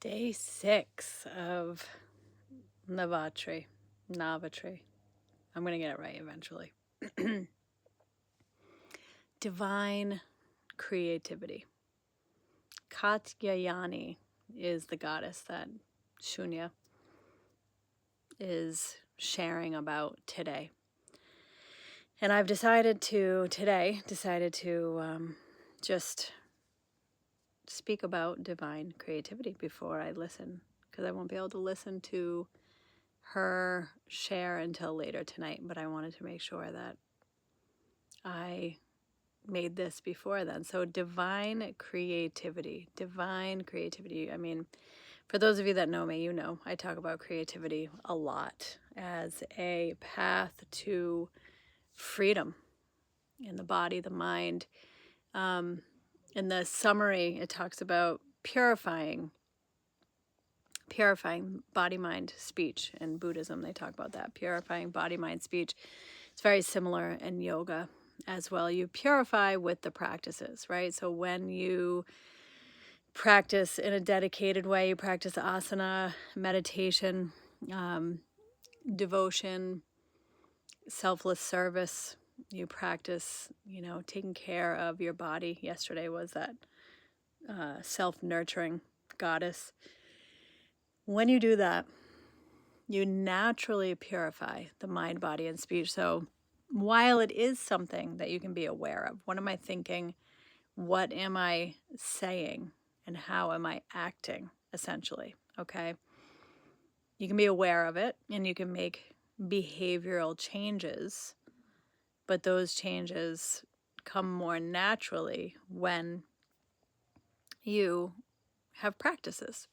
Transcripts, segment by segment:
Day 6 of Navratri. Navratri. I'm going to get it right eventually. Divine creativity. Katyayani is the goddess that Shunya is sharing about today. And I've decided to just speak about divine creativity before I listen, because I won't be able to listen to her share until later tonight, but I wanted to make sure that I made this before then. So divine creativity. I mean, for those of you that know me, you know I talk about creativity a lot as a path to freedom in the body, the mind. In the summary, it talks about purifying body, mind, speech. In Buddhism, they talk about that, purifying body, mind, speech. It's very similar in yoga as well. You purify with the practices, right? So when you practice in a dedicated way, you practice asana, meditation, devotion, selfless service. You practice, taking care of your body. Yesterday was that self-nurturing goddess. When you do that, you naturally purify the mind, body, and speech. So while it is something that you can be aware of, what am I thinking? What am I saying? And how am I acting, essentially? Okay. You can be aware of it and you can make behavioral changes, but those changes come more naturally when you have practices.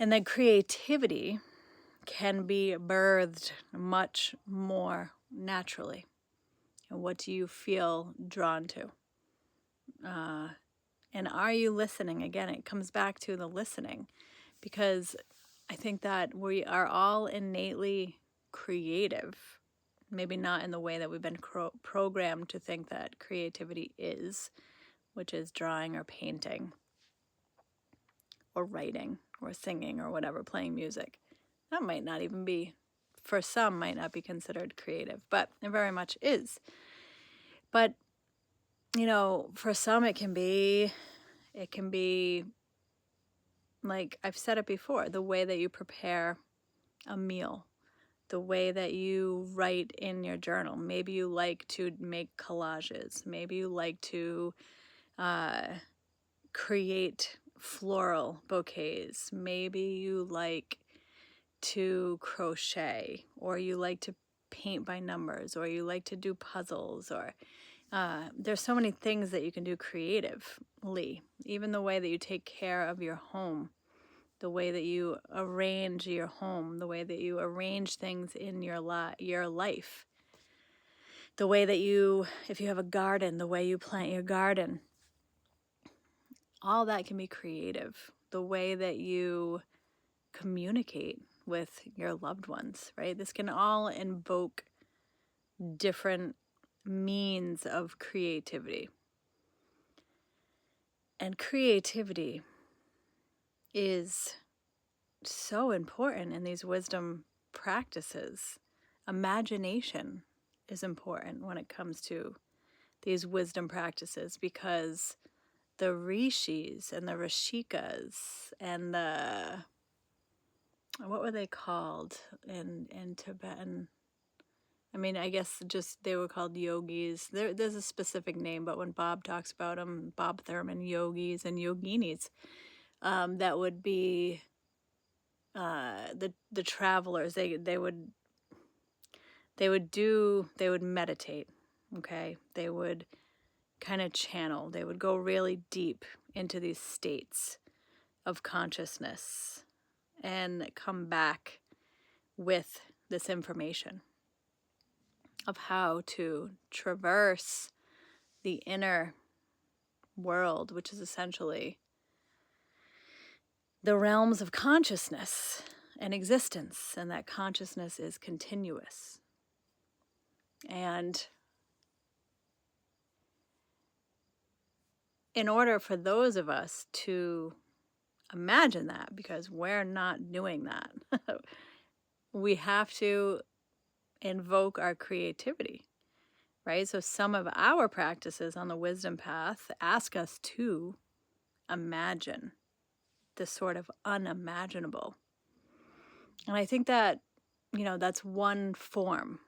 And then creativity can be birthed much more naturally. And what do you feel drawn to? And are you listening? Again, it comes back to the listening, because I think that we are all innately creative. Maybe not in the way that we've been programmed to think that creativity is, which is drawing or painting or writing or singing or whatever, playing music. That might not even be, for some, might not be considered creative, but it very much is. But, for some it can be like I've said it before, the way that you prepare a meal, the way that you write in your journal. Maybe you like to make collages. Maybe you like to create floral bouquets. Maybe you like to crochet, or you like to paint by numbers, or you like to do puzzles, or there's so many things that you can do creatively. Even the way that you take care of your home, the way that you arrange your home, the way that you arrange things in your life, the way that if you have a garden, the way you plant your garden, all that can be creative. The way that you communicate with your loved ones, right? This can all invoke different means of creativity. And creativity is so important in these wisdom practices. Imagination is important when it comes to these wisdom practices, because the rishis and the rishikas and what were they called in Tibetan? I mean, I guess just they were called yogis. There's a specific name, but when Bob talks about them, Bob Thurman, yogis and yoginis, that would be the travelers. They would meditate. Okay, they would kind of channel. They would go really deep into these states of consciousness and come back with this information of how to traverse the inner world, which is essentially the realms of consciousness and existence, and that consciousness is continuous. And in order for those of us to imagine that, because we're not doing that. We have to invoke our creativity, right? So some of our practices on the wisdom path ask us to imagine the sort of unimaginable. And I think that, that's one form.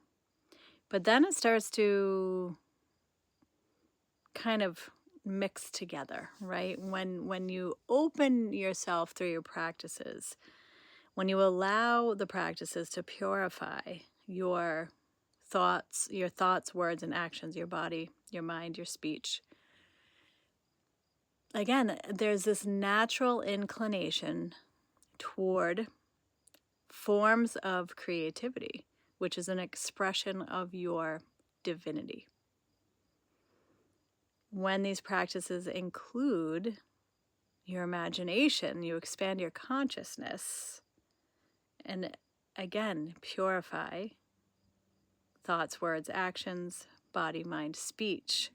But then it starts to kind of mix together, right? When you open yourself through your practices, when you allow the practices to purify your thoughts, words, and actions, your body, your mind, your speech, again, there's this natural inclination toward forms of creativity, which is an expression of your divinity. When these practices include your imagination, you expand your consciousness and, again, purify thoughts, words, actions, body, mind, speech.